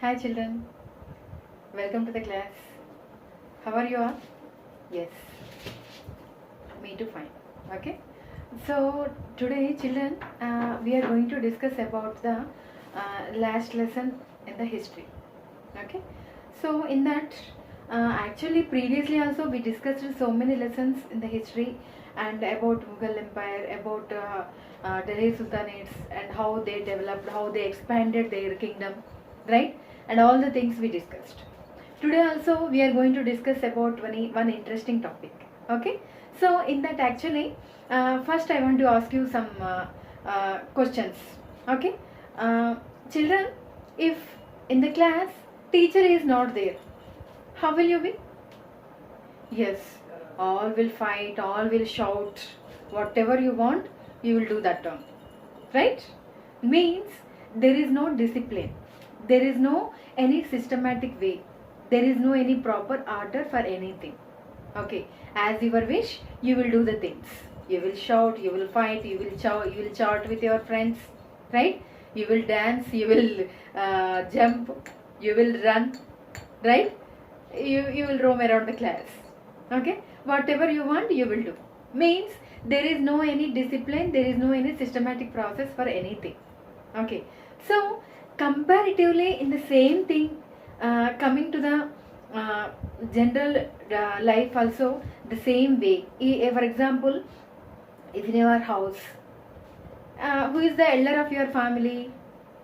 Hi children, welcome to the class. How are you all? Yes, me too fine. Okay. So today children, we are going to discuss about the last lesson in the history. Okay. So in that, actually previously also we discussed so many lessons in the history and about Mughal Empire, about Delhi Sultanates and how they developed, how they expanded their kingdom, right? And all the things we discussed. Today also we are going to discuss about one interesting topic. Okay. So in that actually, first I want to ask you some questions. Okay. Children, if in the class teacher is not there, how will you be? Yes, all will fight, all will shout, whatever you want, you will do that term. Right? Means there is no discipline. There is no any systematic way. There is no any proper order for anything. Okay, as your wish, you will do the things. You will shout, you will fight, you will chat with your friends, right? You will dance, you will jump, you will run, right? You will roam around the class. Okay, whatever you want, you will do. Means there is no any discipline, there is no any systematic process for anything. Okay, so comparatively in the same thing, coming to the general life also the same way. For example, if in your house, who is the elder of your family?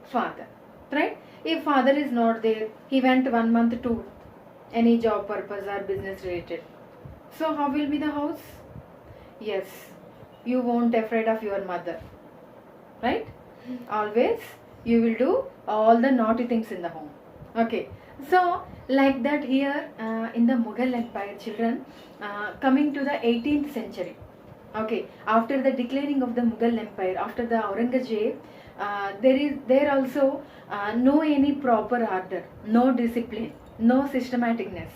Father, right? If father is not there, he went 1 month to any job purpose or business related. So how will be the house? Yes, you won't afraid of your mother, right? Always you will do all the naughty things in the home. Okay, so like that here in the Mughal Empire, children, coming to the 18th century. Okay, after the declining of the Mughal Empire, after the Aurangzeb, there also no any proper order, no discipline, no systematicness.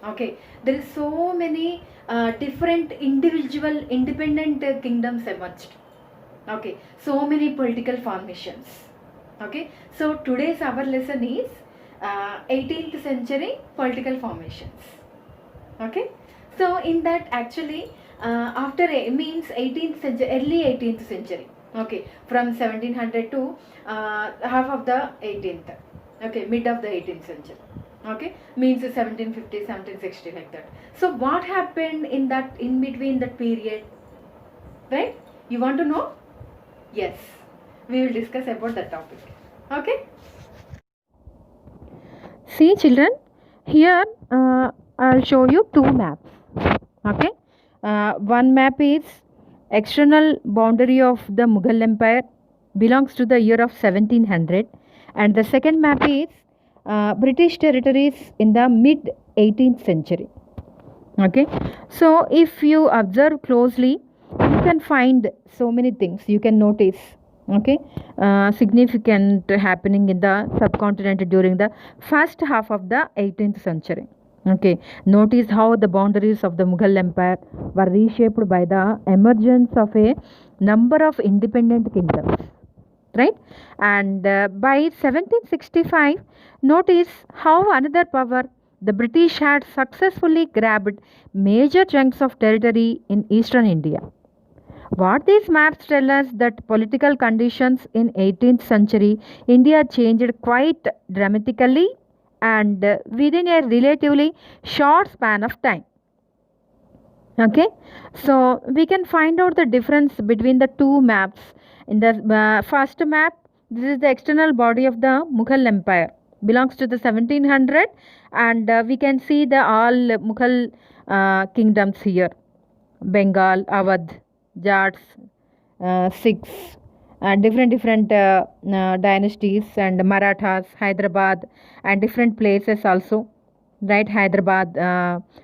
Okay, there is so many different individual independent kingdoms emerged. Okay, so many political formations. Okay, so today's our lesson is 18th century political formations. Okay, so in that actually after means 18th century, early 18th century. Okay, from 1700 to half of the 18th. Okay, mid of the 18th century. Okay, means 1750, 1760 like that. So what happened in that in between that period, right? You want to know? Yes, we will discuss about that topic. Okay. See children, here I'll show you two maps. Okay, one map is external boundary of the Mughal Empire, belongs to the year of 1700, and the second map is British territories in the mid 18th century. Okay, so if you observe closely, you can find so many things you can notice. Okay, significant happening in the subcontinent during the first half of the 18th century. Okay, notice how the boundaries of the Mughal Empire were reshaped by the emergence of a number of independent kingdoms, right? And by 1765, notice how another power, the British, had successfully grabbed major chunks of territory in eastern India. What these maps tell us that political conditions in 18th century India changed quite dramatically and within a relatively short span of time. Okay, so we can find out the difference between the two maps. In the first map, this is the external body of the Mughal Empire, belongs to the 1700, and we can see the all Mughal kingdoms here: Bengal, Awadh, Jats, Sikhs, different dynasties, and Marathas, Hyderabad, and different places also, right? Hyderabad,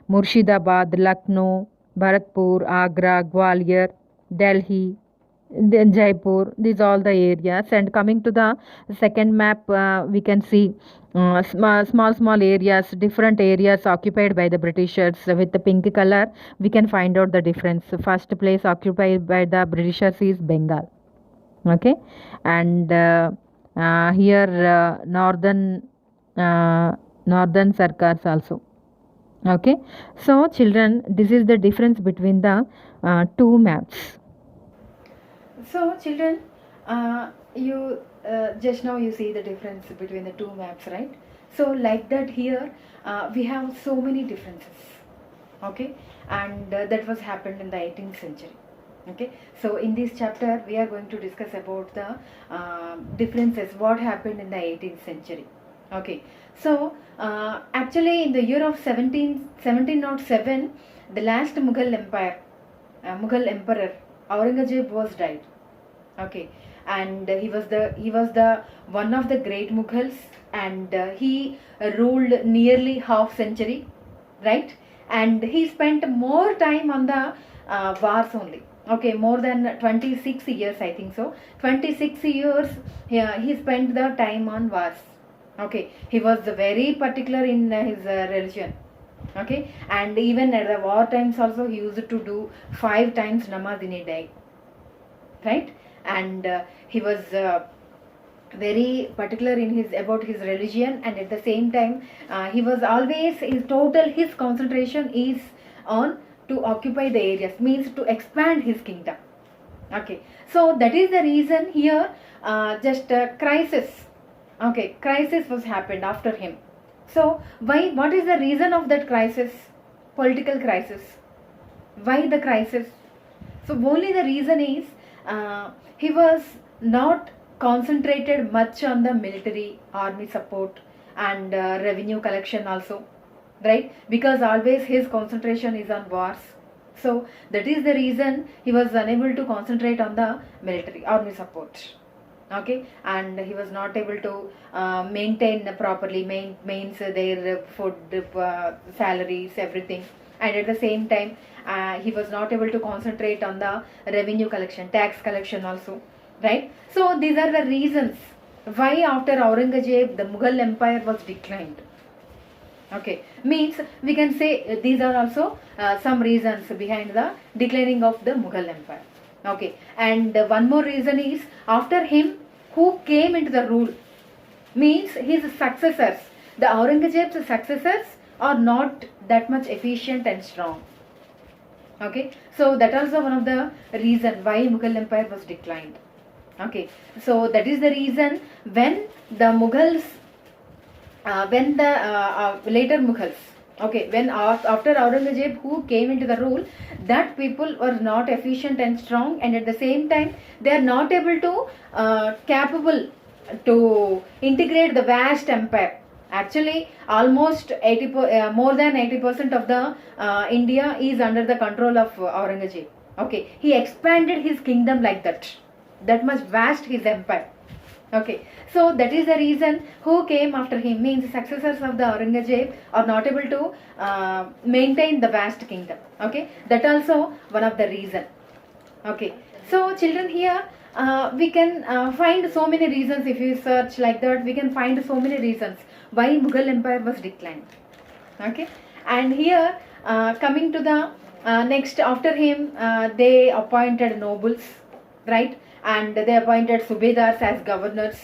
Murshidabad, Lucknow, Bharatpur, Agra, Gwalior, Delhi, then Jaipur. These all the areas. And coming to the second map, we can see small areas, different areas occupied by the Britishers with the pink color. We can find out the difference. First place occupied by the Britishers is Bengal. Okay, and here northern northern sarkars also. Okay, so children, this is the difference between the two maps. So children, you just now you see the difference between the two maps, right? So like that here, we have so many differences. Okay, and that was happened in the 18th century. Okay, so in this chapter we are going to discuss about the differences, what happened in the 18th century. Okay, so actually in the year of 1707, the last Mughal empire, Mughal emperor Aurangzeb was died. Okay, and he was the one of the great Mughals, and he ruled nearly half century, right? And he spent more time on the wars only. Okay, more than 26 years, I think so. 26 years, yeah, he spent the time on wars. Okay, he was very particular in his religion. Okay, and even at the war times also, he used to do 5 times namaz in a day, right? And he was very particular in his about his religion, and at the same time he was always his concentration is on to occupy the areas, means to expand his kingdom. Okay, so that is the reason here, just crisis. Okay, crisis was happened after him. So why, what is the reason of that crisis? Political crisis. Why the crisis? So only the reason is he was not concentrated much on the military army support and revenue collection also, right? Because always his concentration is on wars. So that is the reason he was unable to concentrate on the military army support. Okay, and he was not able to maintain properly, means their food, salaries, everything. And at the same time he was not able to concentrate on the revenue collection, tax collection also, right? So these are the reasons why after Aurangzeb the Mughal empire was declined. Okay, means we can say these are also some reasons behind the declining of the Mughal empire. Okay, and one more reason is after him who came into the rule, means his successors, the Aurangzeb's successors are not that much efficient and strong. Okay, so that also one of the reason why Mughal empire was declined. Okay, so that is the reason when the Mughals, when the later Mughals, okay, when after Aurangzeb who came into the rule, that people were not efficient and strong, and at the same time they are not able to capable to integrate the vast empire. Actually almost 80 more than 80% of the India is under the control of Aurangzeb. Okay, he expanded his kingdom like that much vast his empire. Okay, so that is the reason who came after him, means successors of the Aurangzeb are not able to maintain the vast kingdom. Okay, that also one of the reason. Okay, so children, here we can find so many reasons. If you search like that, we can find so many reasons why Mughal empire was declined. Okay, and here coming to the next after him, they appointed nobles, right? And they appointed subedars as governors.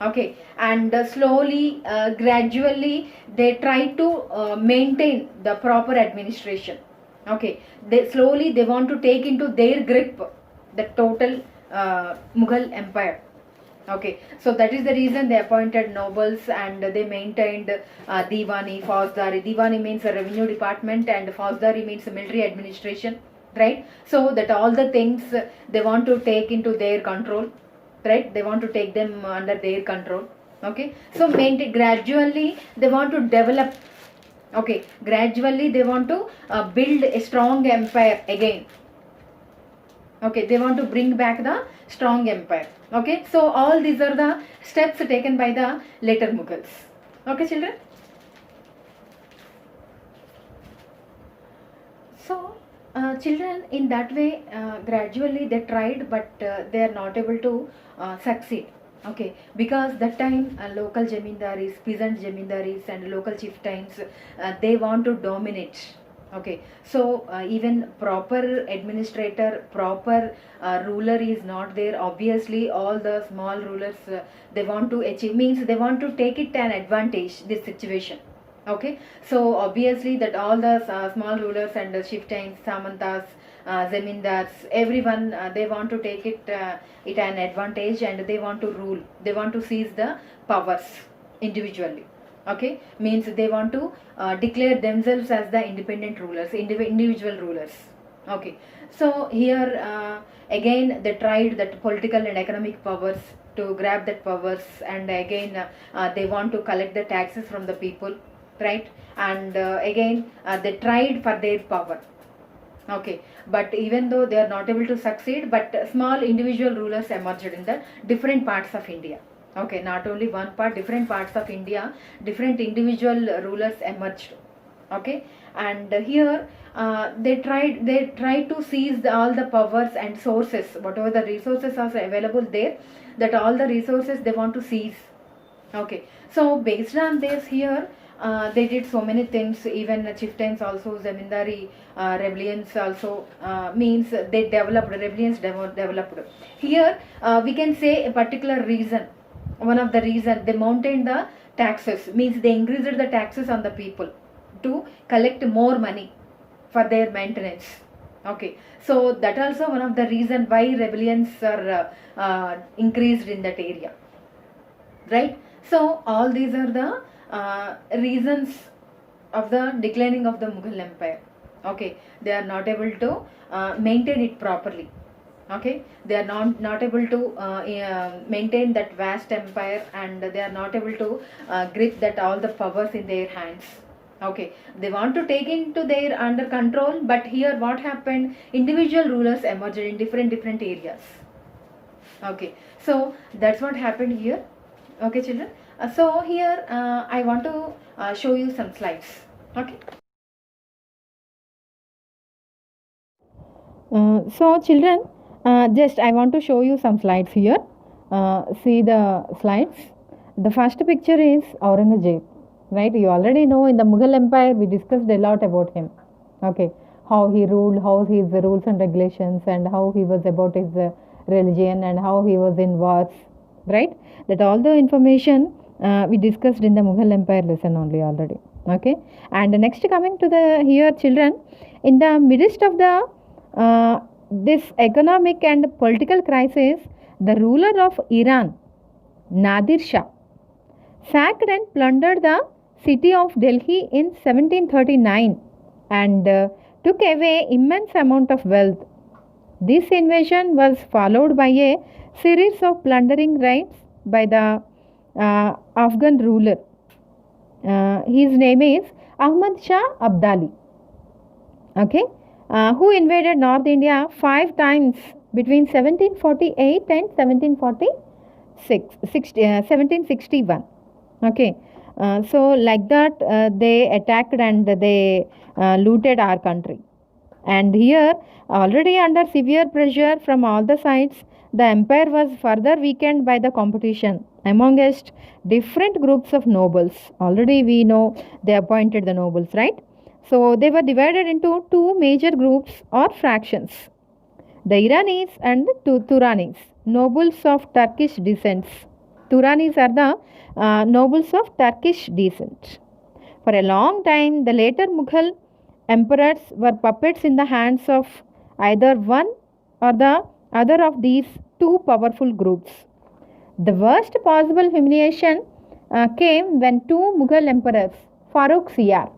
Okay, and slowly gradually they try to maintain the proper administration. Okay, they slowly they want to take into their grip the total Mughal empire. Okay, so that is the reason they appointed nobles, and they maintained Diwani, Fauzdari. Diwani means a revenue department, and Fauzdari means a military administration, right? So that all the things they want to take into their control, right? They want to take them under their control. Okay, so maintain gradually they want to develop. Okay, gradually they want to build a strong empire again. Okay, they want to bring back the strong empire. Okay, so all these are the steps taken by the later Mughals. Okay, children. So children, in that way gradually they tried, but they are not able to succeed. Okay, because that time local jamindaris, peasant jamindaris and local chieftains, they want to dominate. Okay, so even proper administrator, proper ruler is not there. Obviously, all the small rulers they want to achieve, means they want to take it an advantage this situation. Okay, so obviously that all the small rulers and the chieftains, samantas, zamindars, everyone they want to take it an advantage, and they want to rule. They want to seize the powers individually. Okay, means they want to declare themselves as the independent rulers, individual rulers. Okay, so here again they tried that political and economic powers to grab that powers, and again they want to collect the taxes from the people, right? And again they tried for their power. Okay, but even though they are not able to succeed, but small individual rulers emerged in the different parts of India. Okay, not only one part, different parts of India, different individual rulers emerged. Okay, and here they tried to seize all the powers and sources, whatever the resources are available there, that all the resources they want to seize. Okay, so based on this here, they did so many things. Even chieftains also, zamindari rebellions also, means they developed rebellions developed. Here we can say a particular reason. One of the reason they mountained the taxes, means they increased the taxes on the people to collect more money for their maintenance. Okay, so that also one of the reason why rebellions are increased in that area, right? So all these are the reasons of the declining of the Mughal Empire. Okay, they are not able to maintain it properly. Okay, they are not able to maintain that vast empire, and they are not able to grip that all the powers in their hands. Okay, they want to take into their under control, but here what happened, individual rulers emerged in different areas. Okay, so that's what happened here. Okay, children, so here I want to show you some slides. Okay, so children, just I want to show you some slides here. See the slides. The first picture is Aurangzeb, right? You already know in the Mughal Empire we discussed a lot about him. Okay, how he ruled, how his rules and regulations, and how he was about his religion, and how he was in wars, right? That all the information we discussed in the Mughal Empire lesson only already. Okay, and next coming to the here children, in the midst of the this economic and political crisis, the ruler of Iran, Nadir Shah, sacked and plundered the city of Delhi in 1739 and took away immense amount of wealth. This invasion was followed by a series of plundering raids by the Afghan ruler. His name is Ahmad Shah Abdali. Okay, who invaded North India 5 times between 1748 and 1761. Okay, so like that they attacked and they looted our country. And here, already under severe pressure from all the sides, the empire was further weakened by the competition amongst different groups of nobles. Already we know they appointed the nobles, right? So they were divided into two major groups or fractions: the Iranis and the Turanis, nobles of Turkish descent. Turanis are the nobles of Turkish descent. For a long time, the later Mughal emperors were puppets in the hands of either one or the other of these two powerful groups. The worst possible humiliation came when two Mughal emperors, Farrukh Siyar,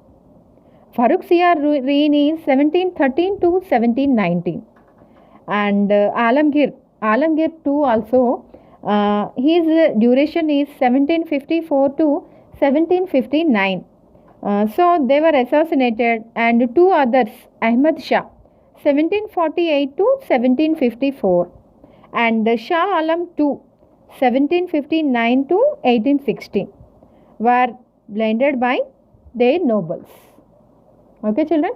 reign is 1713 to 1719, and Alamgir too also, his duration is 1754 to 1759. So they were assassinated, and two others, Ahmad Shah 1748 to 1754 and Shah Alam II 1759 to 1816, were blinded by their nobles. Okay, children,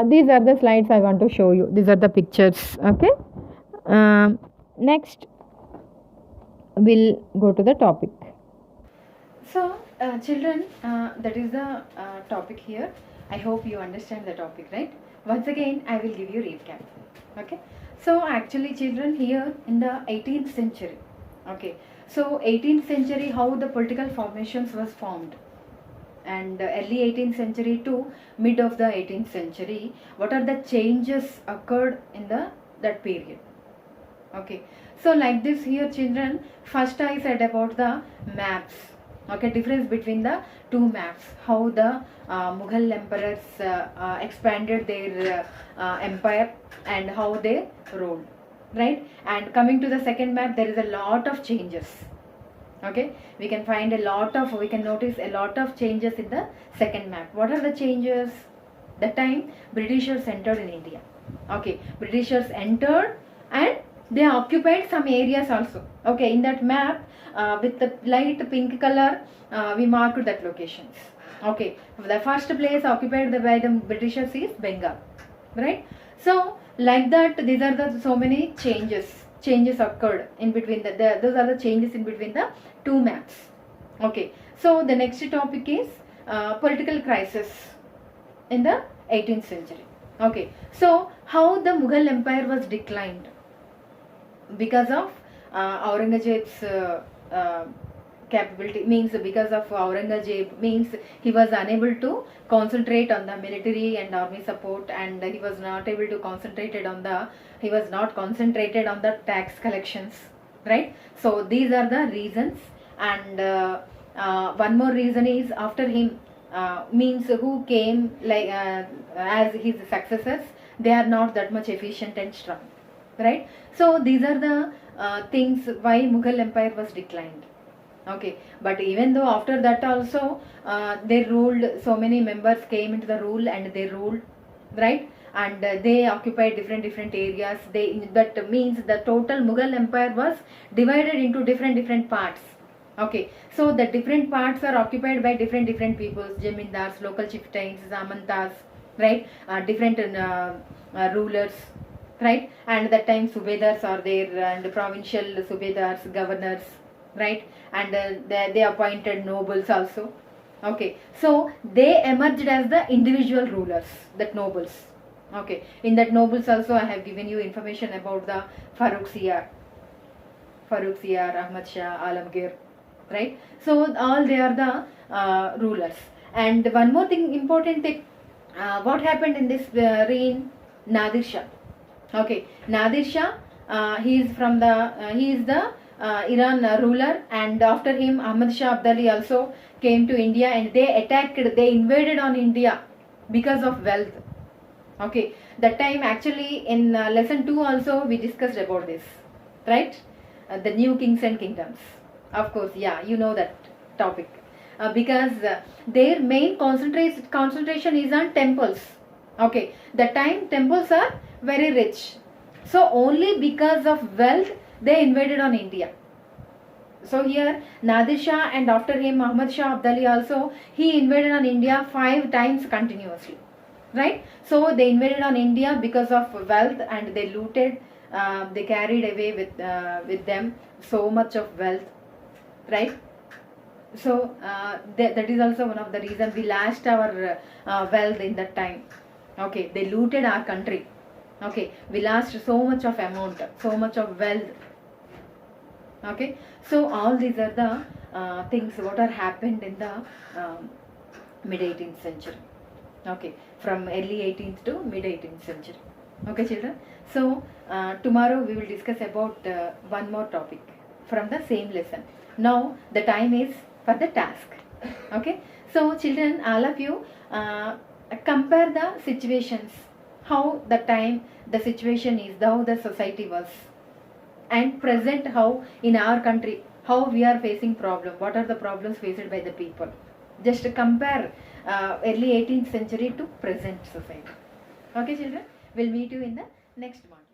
these are the slides I want to show you. These are the pictures. Okay, next we'll go to the topic. So children, that is the topic here. I hope you understand the topic, right? Once again, I will give you recap. Okay. So actually, children, here in the 18th century. Okay. So 18th century, how the political formations was formed, and early 18th century to mid of the 18th century, what are the changes occurred in the that period. Okay, so like this here, children, first I said about the maps. Okay, difference between the two maps, how the Mughal emperors expanded their empire and how they ruled, right? And coming to the second map, there is a lot of changes. Okay, we can notice a lot of changes in the second map. What are the changes? The time Britishers entered in India. Okay, Britishers entered and they occupied some areas also. Okay, in that map, with the light pink color, we marked that locations. Okay, the first place occupied by the Britishers is Bengal, right? So like that, these are the so many changes occurred in between those are the changes in between the two maps. Okay, so the next topic is political crisis in the 18th century. Okay, so how the Mughal empire was declined because of Aurangzeb's capability, means because of Aurangzeb, means he was unable to concentrate on the military and army support, and he was not concentrated on the tax collections, right? So these are the reasons. And one more reason is after him, means who came like as his successors, they are not that much efficient and strong, right? So these are the things why Mughal empire was declined. Okay, but even though after that also they ruled, so many members came into the rule and they ruled, right? And they occupied different areas. That means the total Mughal empire was divided into different parts. Okay, so the different parts are occupied by different peoples, Jamindars, local chieftains, Samantas, right? Different rulers, right? And that time Subedars are there, and provincial Subedars, governors, right? And they appointed nobles also. Okay, so they emerged as the individual rulers, that nobles. Okay, in that nobles also I have given you information about the Farooq Siyar, Ahmad Shah, Alamgir, right? So all they are the rulers. And one more thing, important thing, what happened in this reign? Nadir Shah. Okay, Nadir Shah, he is the Iran ruler, and after him Ahmad Shah Abdali also came to India, and they invaded on India because of wealth. Okay, that time actually in lesson 2 also we discussed about this, right? The new kings and kingdoms. Of course, yeah, you know that topic. Because their main concentration is on temples. Okay, the time temples are very rich. So only because of wealth they invaded on India. So here Nadir Shah and after him Ahmad Shah Abdali also, he invaded on India 5 times continuously, right? So they invaded on India because of wealth, and they looted, they carried away with them so much of wealth, right? So that is also one of the reasons we lost our wealth in that time. Okay, they looted our country. Okay, we lost so much of amount, so much of wealth. Okay, so all these are the things what are happened in the mid 18th century. Okay, from early 18th to mid 18th century. Okay, children. So tomorrow we will discuss about one more topic from the same lesson. Now the time is for the task. Okay, so children, all of you compare the situations, how the situation is, how the society was, and present how in our country, how we are facing problem, what are the problems faced by the people. Just compare early 18th century to present society. Okay, children, we'll meet you in the next one.